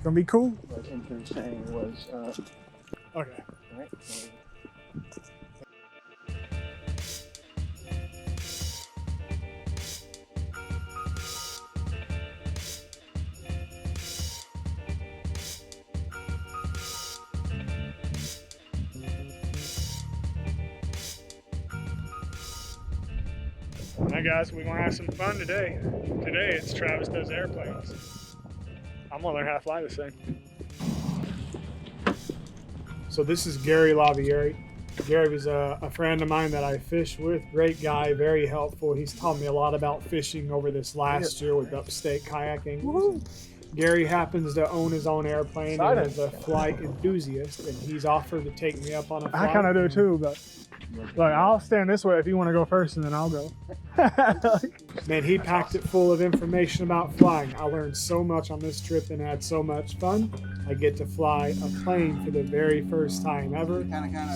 gonna be cool. What Intern saying was, Okay. right? Alright guys, we're gonna have some fun today. Today it's Travis Does Airplanes. I'm gonna learn how to fly this thing. So this is Gary Lavieri. Gary was a friend of mine that I fished with. Great guy, very helpful. He's taught me a lot about fishing over this last year with upstate kayaking. Gary happens to own his own airplane and is a flight enthusiast, and he's offered to take me up on a flight. I kind of do too, but like I'll stand this way if you want to go first, and then I'll go. Man, he packed it full of information about flying. I learned so much on this trip and had so much fun. I get to fly a plane for the very first time ever.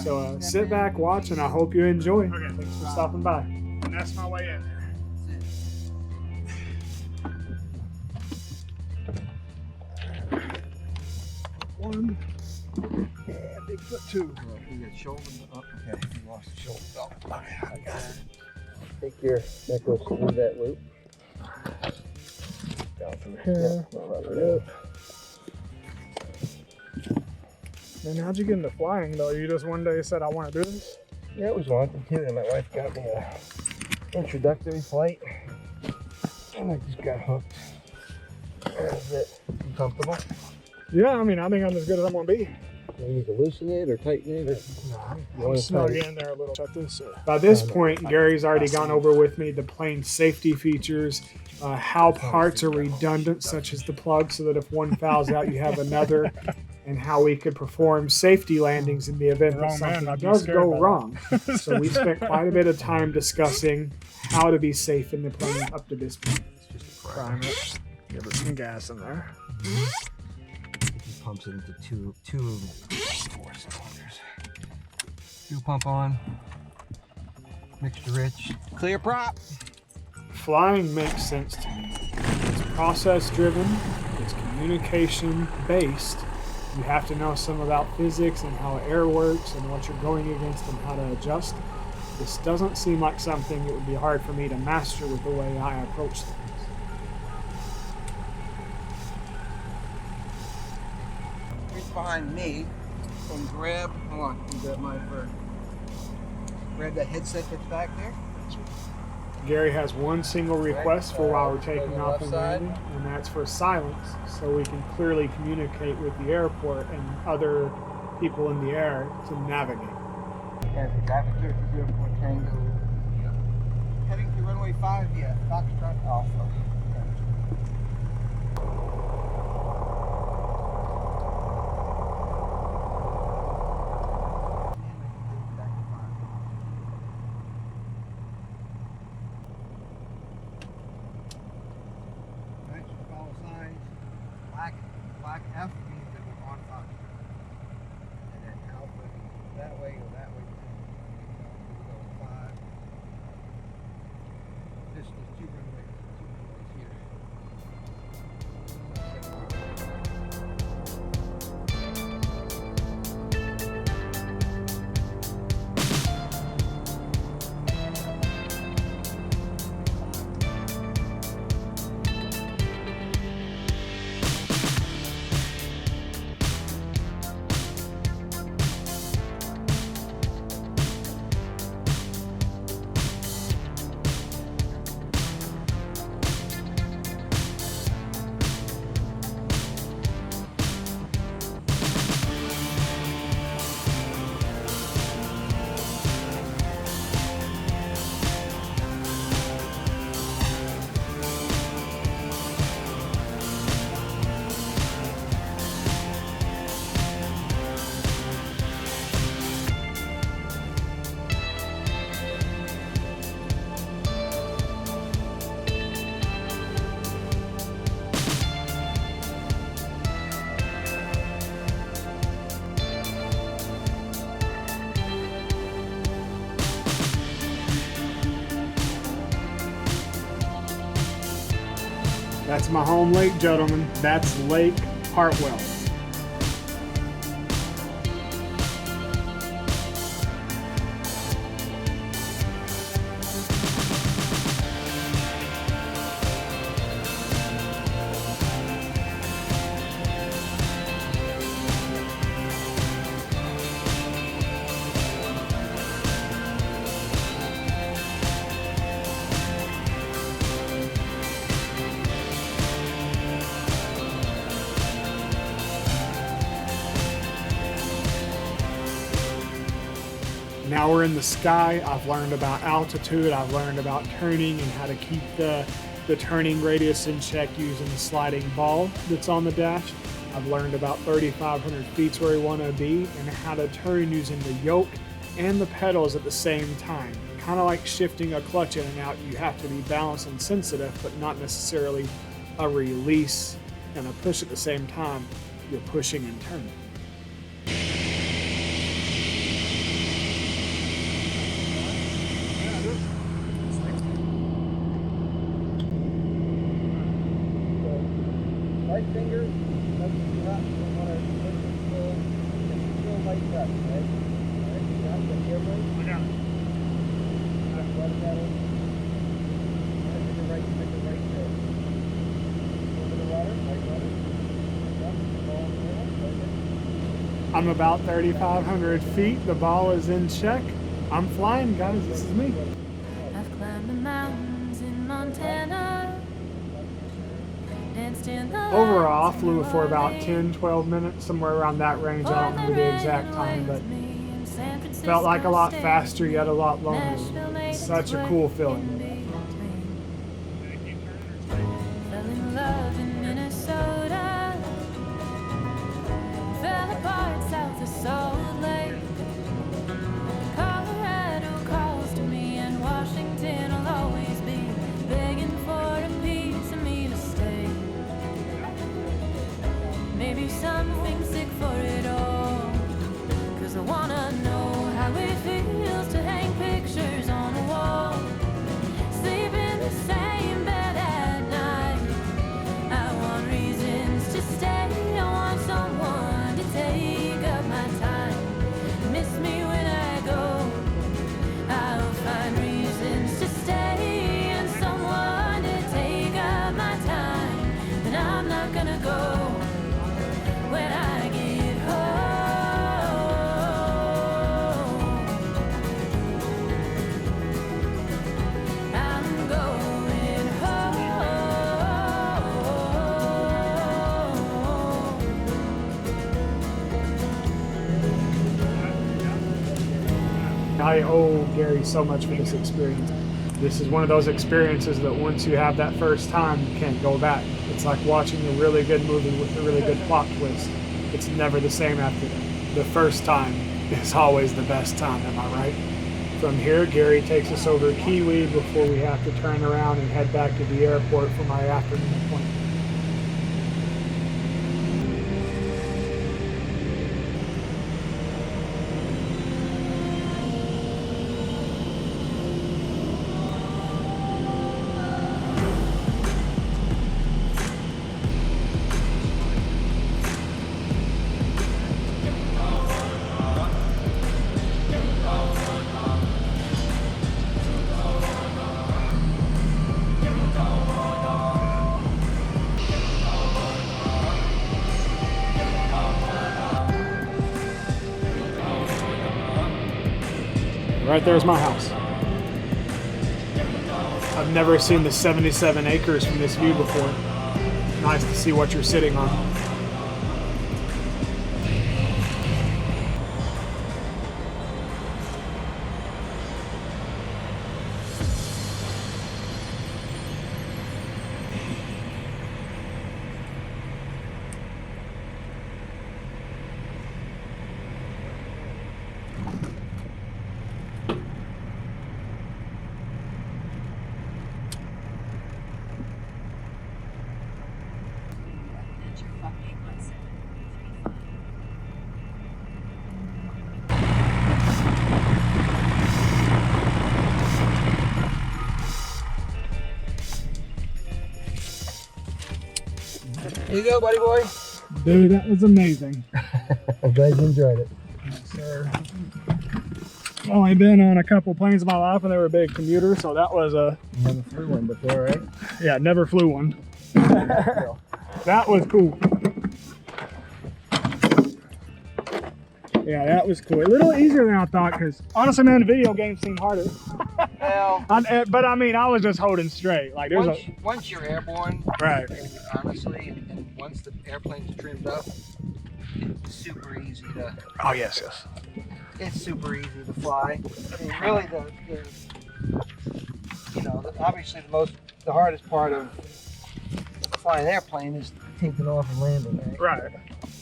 So sit back, watch, and I hope you enjoy. Okay, thanks for stopping by. And that's my way in there. One. Yeah, big foot two. You got shoulder. Oh, okay, you lost the shoulder. Oh, okay, I got it. Take your necklace through that loop. Down from here. Yeah. Man, how'd you get into flying though? You just one day said I want to do this? Yeah, it was wanted to, and my wife got me a introductory flight, and I just got hooked. That's it. You comfortable? Yeah, I mean, I think I'm as good as I'm gonna be. You need to loosen it or tighten it, or I'm snug in there a little. Shut this. By this point, Gary's already gone over with me the plane safety features, how parts are redundant, such as the plug, so that if one fouls out, you have another, and how we could perform safety landings in the event that something does go wrong. So we spent quite a bit of time discussing how to be safe in the plane up to this point. it's just a Prime it. Give it some gas in there. He pumps it into two 4 cylinders. Fuel pump on. Mixture rich. Clear prop. Flying makes sense to me. It's process driven, it's communication based. You have to know some about physics and how air works and what you're going against and how to adjust. This doesn't seem like something that would be hard for me to master with the way I approach things. Reach behind me and grab, hold on, you grab my bird. Grab that headset that's back there. Gary has one single request for while we're taking off and landing, and that's for silence, so we can clearly communicate with the airport and other people in the air to navigate. Yeah, exactly. 0 Tango. Heading to runway 5, yeah. Foxtrot Alpha. Black F means that we're on Foxtrot. And then Alpha means that way or that way. We'll go 5. There's 2 runways here. That's my home lake, gentlemen. That's Lake Hartwell. Now we're in the sky. I've learned about altitude. I've learned about turning and how to keep the turning radius in check using the sliding ball that's on the dash. I've learned about 3,500 feet's where we want to be and how to turn using the yoke and the pedals at the same time. Kind of like shifting a clutch in and out. You have to be balanced and sensitive, but not necessarily a release and a push at the same time. You're pushing and turning. Right finger, that's not want to still light touch, right? Alright, you got the camera. I got it. Right pedal. Make the right there. Over the water, right water. I'm about 3,500 feet. The ball is in check. I'm flying, guys. This is me. I've climbed the mountains in Montana. Overall, I flew for about 10, 12 minutes, somewhere around that range. I don't remember the exact time, but felt like a lot faster, yet a lot longer. It's such a cool feeling. Fell in love in Minnesota. Fell apart south of Salt Lake. Colorado calls to me, and Washington will always be begging for a piece of me to stay. Maybe something sick for it all, 'cause I wanna know how it feels to hang pictures on a wall, sleep in the same bed at night. I want reasons to stay, I want someone to take up my time. Miss me when I go, I'll find reasons to stay and someone to take up my time. But I'm not gonna go when I get home. I'm going home. I owe Gary so much for this experience. This is one of those experiences that once you have that first time, you can't go back. It's like watching a really good movie with a really good plot twist. It's never the same after that. The first time is always the best time, am I right? From here, Gary takes us over Keowee before we have to turn around and head back to the airport for my afternoon appointment. Right there's my house. I've never seen the 77 acres from this view before. Nice to see what you're sitting on. Here you go, buddy boy. Dude, that was amazing. I'm glad you enjoyed it. Yes, sir. I've only been on a couple planes in my life and they were big commuters, so that was a... Never flew one before, right? Yeah, never flew one. That was cool. Yeah, that was cool. A little easier than I thought, because honestly, man, the video games seemed harder. Well, But I mean, I was just holding straight. Like there's once you're airborne, right. honestly, and once the airplane's trimmed up, it's super easy to. Oh yes, yes. It's super easy to fly. I mean, really, obviously the hardest part of flying an airplane is taking off and landing. Right.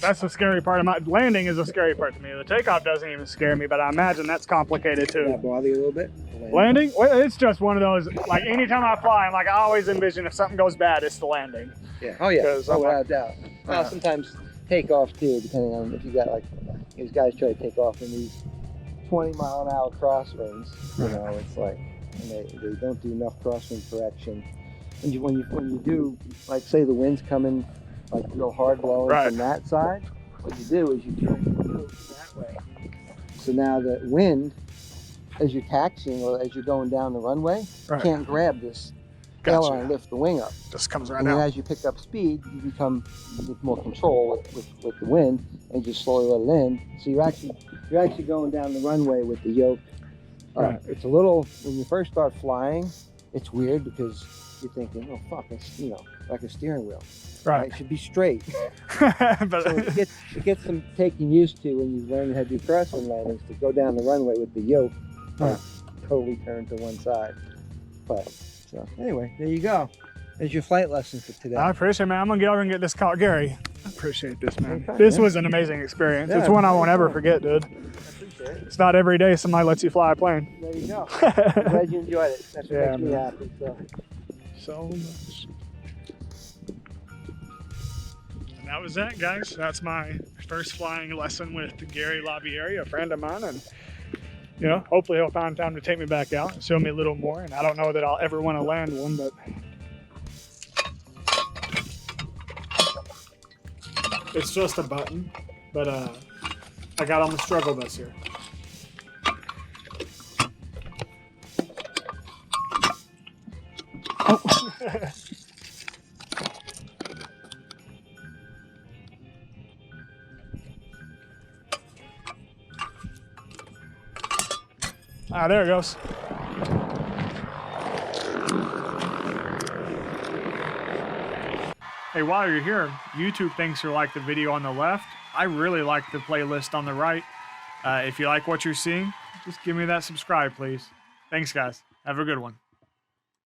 That's the scary part of my landing. Is a scary part to me. The takeoff doesn't even scare me, but I imagine that's complicated too. Does that bother you a little bit? Landing? Well, it's just one of those. Like anytime I fly, I'm like I always envision if something goes bad, it's the landing. Yeah. Oh yeah. Oh, without a doubt. Well, sometimes takeoff too, depending on if you got like these guys try to take off in these 20-mile-an-hour crosswinds. You know, it's like and they don't do enough crosswind correction. And when you do, like say the wind's coming like real hard blowing from that side, what you do is you turn the nose that way. So now the wind, as you're taxiing or as you're going down the runway, can't grab this aileron and lift the wing up. Just comes right and then out. as you pick up speed, you become with more control with the wind, and you just slowly let it in. So you're actually going down the runway with the yoke. It's a little, when you first start flying, it's weird because you're thinking, oh fuck, it's like a steering wheel. Right. It should be straight. But So it gets some taking used to when you learn how to do crosswind landings to go down the runway with the yoke, totally turn to one side. But so anyway, there you go. There's your flight lesson for today. I appreciate it, man. I'm gonna get over and get this call. Gary, I appreciate this, man. Okay, This was an amazing experience. Yeah, it's one I won't ever forget, dude. I appreciate it. It's not every day somebody lets you fly a plane. There you go. I'm glad you enjoyed it. That's what makes me man. happy. So much. And that was that, guys. That's my first flying lesson with Gary Lavieri, a friend of mine, and hopefully he'll find time to take me back out and show me a little more. And I don't know that I'll ever want to land one, but it's just a button. But I got on the struggle bus here. Oh. Ah, there it goes. Hey, while you're here, YouTube thinks you like the video on the left. I really like the playlist on the right. If you like what you're seeing, just give me that subscribe, please. Thanks, guys. Have a good one.